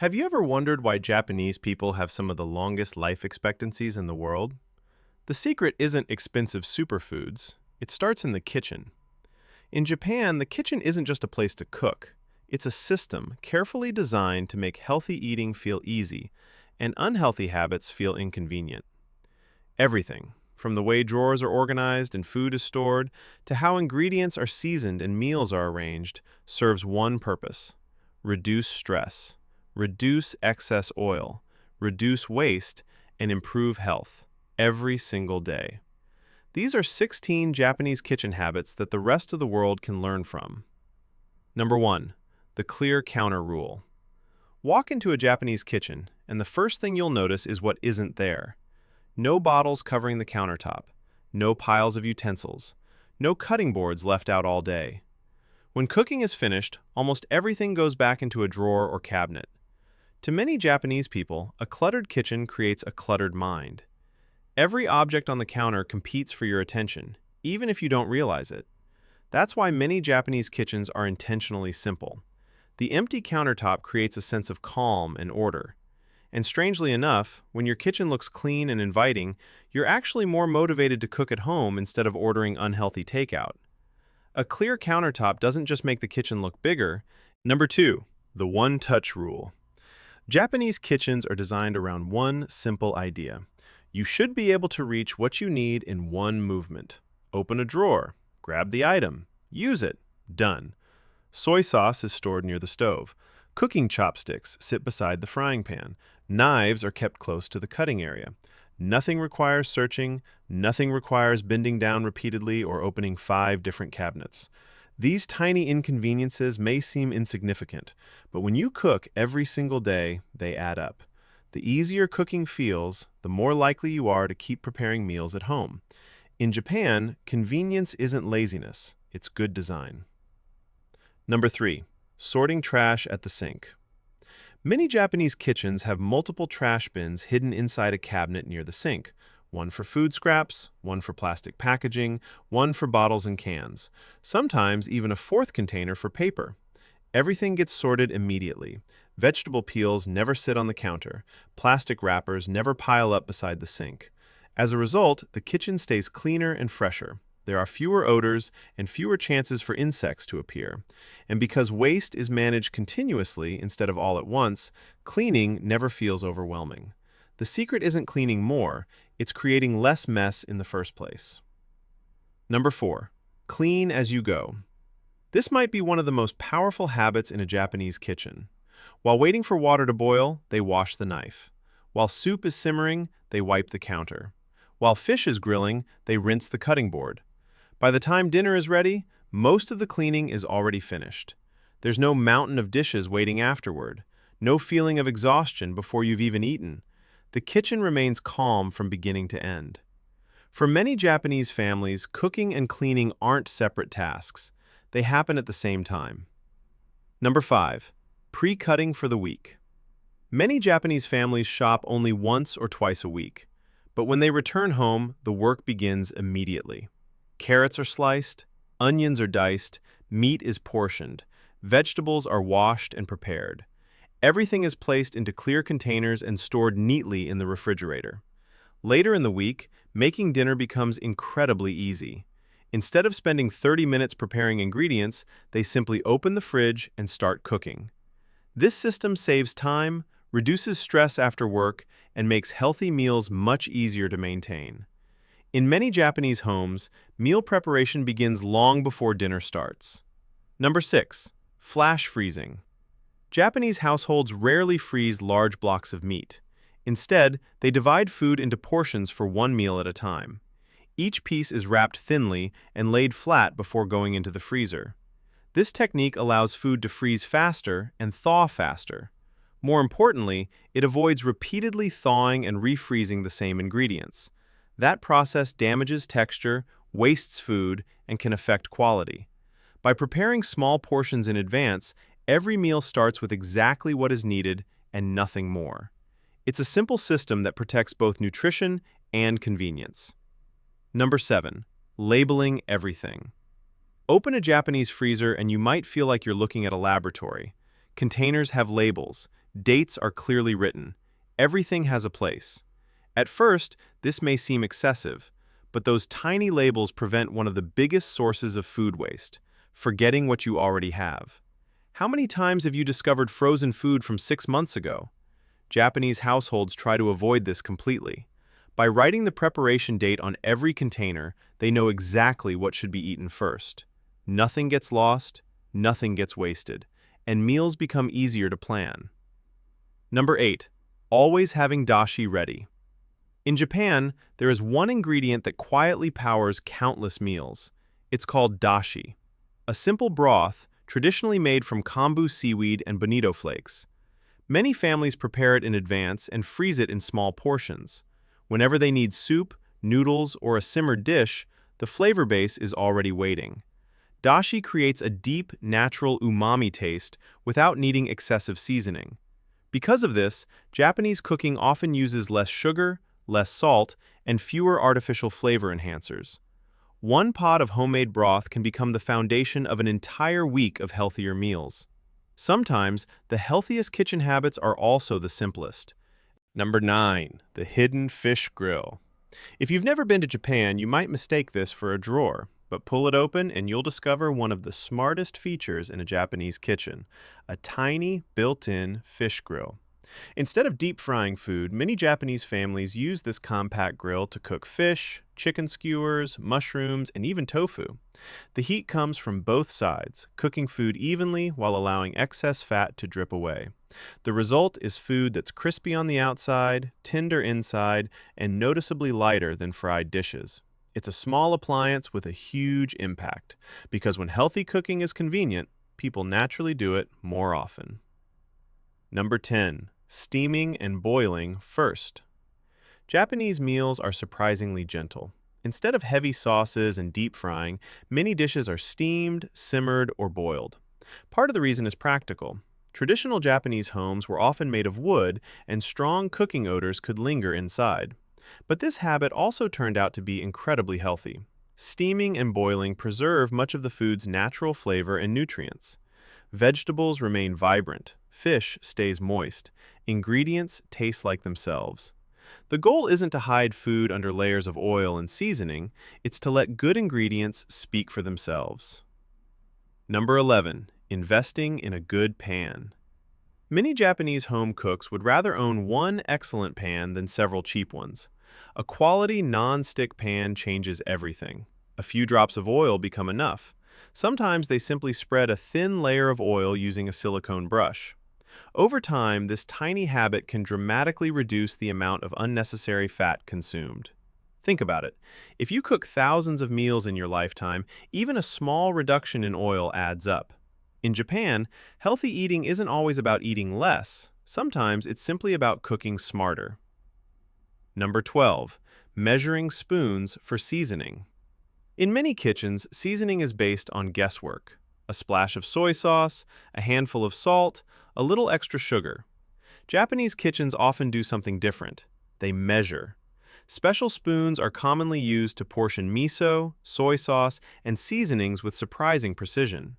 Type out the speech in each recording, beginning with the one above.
Have you ever wondered why Japanese people have some of the longest life expectancies in the world? The secret isn't expensive superfoods. It starts in the kitchen. In Japan, the kitchen isn't just a place to cook. It's a system carefully designed to make healthy eating feel easy and unhealthy habits feel inconvenient. Everything, from the way drawers are organized and food is stored, to how ingredients are seasoned and meals are arranged, serves one purpose: reduce stress, reduce excess oil, reduce waste, and improve health every single day. These are 16 Japanese kitchen habits that the rest of the world can learn from. Number 1. The clear counter rule. Walk into a Japanese kitchen, and the first thing you'll notice is what isn't there. No bottles covering the countertop, no piles of utensils, no cutting boards left out all day. When cooking is finished, almost everything goes back into a drawer or cabinet. To many Japanese people, a cluttered kitchen creates a cluttered mind. Every object on the counter competes for your attention, even if you don't realize it. That's why many Japanese kitchens are intentionally simple. The empty countertop creates a sense of calm and order. And strangely enough, when your kitchen looks clean and inviting, you're actually more motivated to cook at home instead of ordering unhealthy takeout. A clear countertop doesn't just make the kitchen look bigger. Number 2, the one-touch rule. Japanese kitchens are designed around one simple idea. You should be able to reach what you need in one movement. Open a drawer, grab the item, use it, done. Soy sauce is stored near the stove. Cooking chopsticks sit beside the frying pan. Knives are kept close to the cutting area. Nothing requires searching, nothing requires bending down repeatedly or opening 5 different cabinets. These tiny inconveniences may seem insignificant, but when you cook every single day, they add up. The easier cooking feels, the more likely you are to keep preparing meals at home. In Japan, convenience isn't laziness, it's good design. Number 3, sorting trash at the sink. Many Japanese kitchens have multiple trash bins hidden inside a cabinet near the sink. One for food scraps, one for plastic packaging, one for bottles and cans. Sometimes even a fourth container for paper. Everything gets sorted immediately. Vegetable peels never sit on the counter. Plastic wrappers never pile up beside the sink. As a result, the kitchen stays cleaner and fresher. There are fewer odors and fewer chances for insects to appear. And because waste is managed continuously instead of all at once, cleaning never feels overwhelming. The secret isn't cleaning more, it's creating less mess in the first place. Number 4, clean as you go. This might be one of the most powerful habits in a Japanese kitchen. While waiting for water to boil, they wash the knife. While soup is simmering, they wipe the counter. While fish is grilling, they rinse the cutting board. By the time dinner is ready, most of the cleaning is already finished. There's no mountain of dishes waiting afterward, no feeling of exhaustion before you've even eaten. The kitchen remains calm from beginning to end. For many Japanese families, cooking and cleaning aren't separate tasks. They happen at the same time. Number 5, pre-cutting for the week. Many Japanese families shop only once or twice a week, but when they return home, the work begins immediately. Carrots are sliced, onions are diced, meat is portioned, vegetables are washed and prepared. Everything is placed into clear containers and stored neatly in the refrigerator. Later in the week, making dinner becomes incredibly easy. Instead of spending 30 minutes preparing ingredients, they simply open the fridge and start cooking. This system saves time, reduces stress after work, and makes healthy meals much easier to maintain. In many Japanese homes, meal preparation begins long before dinner starts. Number 6, flash freezing. Japanese households rarely freeze large blocks of meat. Instead, they divide food into portions for one meal at a time. Each piece is wrapped thinly and laid flat before going into the freezer. This technique allows food to freeze faster and thaw faster. More importantly, it avoids repeatedly thawing and refreezing the same ingredients. That process damages texture, wastes food, and can affect quality. By preparing small portions in advance, every meal starts with exactly what is needed and nothing more. It's a simple system that protects both nutrition and convenience. Number 7, labeling everything. Open a Japanese freezer and you might feel like you're looking at a laboratory. Containers have labels, Dates are clearly written. Everything has a place. At first, this may seem excessive, but those tiny labels prevent one of the biggest sources of food waste, forgetting what you already have. How many times have you discovered frozen food from 6 months ago? Japanese households try to avoid this completely. By writing the preparation date on every container, they know exactly what should be eaten first. Nothing gets lost, nothing gets wasted, and meals become easier to plan. Number 8. Always having dashi ready. In Japan, there is one ingredient that quietly powers countless meals. It's called dashi, a simple broth traditionally made from kombu seaweed and bonito flakes. Many families prepare it in advance and freeze it in small portions. Whenever they need soup, noodles, or a simmered dish, the flavor base is already waiting. Dashi creates a deep, natural umami taste without needing excessive seasoning. Because of this, Japanese cooking often uses less sugar, less salt, and fewer artificial flavor enhancers. One pot of homemade broth can become the foundation of an entire week of healthier meals. Sometimes, the healthiest kitchen habits are also the simplest. Number 9. The hidden fish grill. If you've never been to Japan, you might mistake this for a drawer, but pull it open and you'll discover one of the smartest features in a Japanese kitchen, a tiny, built-in fish grill. Instead of deep frying food, many Japanese families use this compact grill to cook fish, chicken skewers, mushrooms, and even tofu. The heat comes from both sides, cooking food evenly while allowing excess fat to drip away. The result is food that's crispy on the outside, tender inside, and noticeably lighter than fried dishes. It's a small appliance with a huge impact, because when healthy cooking is convenient, people naturally do it more often. Number 10. Steaming and boiling first. Japanese meals are surprisingly gentle. Instead of heavy sauces and deep frying, many dishes are steamed, simmered, or boiled. Part of the reason is practical. Traditional Japanese homes were often made of wood, and strong cooking odors could linger inside. But this habit also turned out to be incredibly healthy. Steaming and boiling preserve much of the food's natural flavor and nutrients. Vegetables remain vibrant, fish stays moist, ingredients taste like themselves. The goal isn't to hide food under layers of oil and seasoning, it's to let good ingredients speak for themselves. Number 11. Investing in a good pan. Many Japanese home cooks would rather own one excellent pan than several cheap ones. A quality non-stick pan changes everything. A few drops of oil become enough. Sometimes they simply spread a thin layer of oil using a silicone brush. Over time, this tiny habit can dramatically reduce the amount of unnecessary fat consumed. Think about it. If you cook thousands of meals in your lifetime, even a small reduction in oil adds up. In Japan, healthy eating isn't always about eating less. Sometimes it's simply about cooking smarter. Number 12. Measuring spoons for seasoning. In many kitchens, seasoning is based on guesswork. A splash of soy sauce, a handful of salt, a little extra sugar. Japanese kitchens often do something different. They measure. Special spoons are commonly used to portion miso, soy sauce, and seasonings with surprising precision.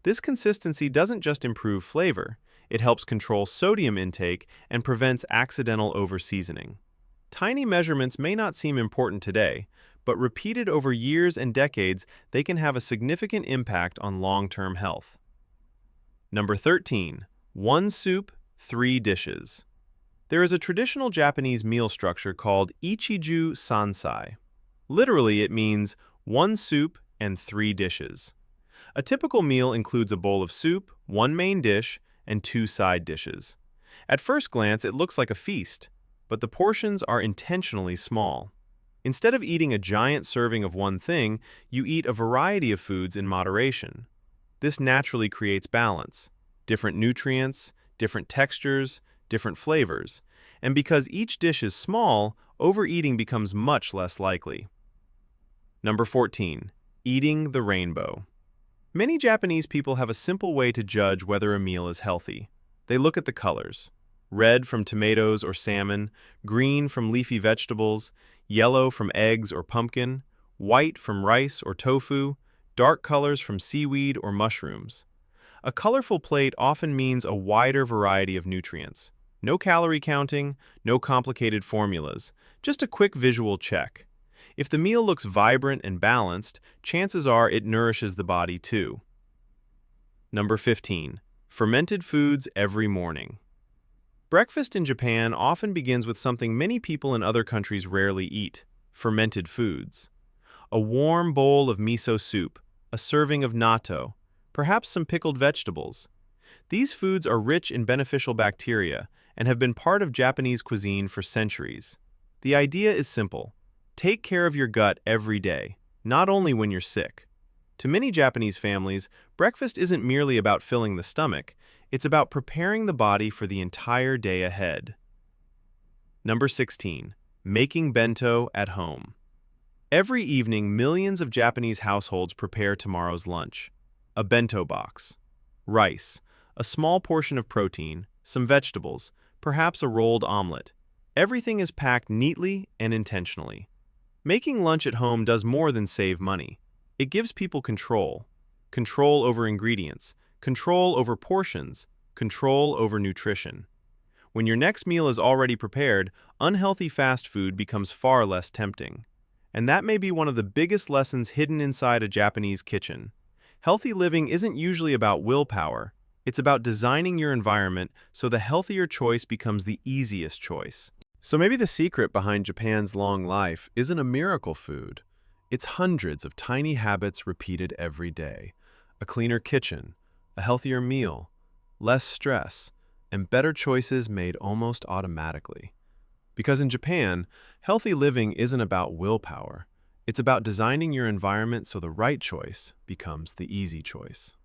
This consistency doesn't just improve flavor, it helps control sodium intake and prevents accidental over-seasoning. Tiny measurements may not seem important today, but repeated over years and decades, they can have a significant impact on long-term health. Number 13. One soup, 3 dishes. There is a traditional Japanese meal structure called Ichiju Sansai. Literally, it means 1 soup and 3 dishes. A typical meal includes a bowl of soup, 1 main dish, and 2 side dishes. At first glance, it looks like a feast, but the portions are intentionally small. Instead of eating a giant serving of one thing, you eat a variety of foods in moderation. This naturally creates balance, different nutrients, different textures, different flavors, and because each dish is small, overeating becomes much less likely. Number 14. Eating the rainbow. Many Japanese people have a simple way to judge whether a meal is healthy. They look at the colors. Red from tomatoes or salmon, green from leafy vegetables, yellow from eggs or pumpkin, white from rice or tofu, dark colors from seaweed or mushrooms. A colorful plate often means a wider variety of nutrients. No calorie counting, no complicated formulas, just a quick visual check. If the meal looks vibrant and balanced, chances are it nourishes the body too. Number 15. Fermented foods every morning. Breakfast in Japan often begins with something many people in other countries rarely eat: fermented foods. A warm bowl of miso soup, a serving of natto, perhaps some pickled vegetables. These foods are rich in beneficial bacteria and have been part of Japanese cuisine for centuries. The idea is simple. Take care of your gut every day, not only when you're sick. To many Japanese families, breakfast isn't merely about filling the stomach, it's about preparing the body for the entire day ahead. Number 16. Making bento at home. Every evening, millions of Japanese households prepare tomorrow's lunch. A bento box. Rice, a small portion of protein, some vegetables, perhaps a rolled omelet. Everything is packed neatly and intentionally. Making lunch at home does more than save money. It gives people control. Control over ingredients, control over portions, control over nutrition. When your next meal is already prepared, unhealthy fast food becomes far less tempting. And that may be one of the biggest lessons hidden inside a Japanese kitchen. Healthy living isn't usually about willpower. It's about designing your environment so the healthier choice becomes the easiest choice. So maybe the secret behind Japan's long life isn't a miracle food. It's hundreds of tiny habits repeated every day. A cleaner kitchen, a healthier meal, less stress, and better choices made almost automatically. Because in Japan, healthy living isn't about willpower. It's about designing your environment so the right choice becomes the easy choice.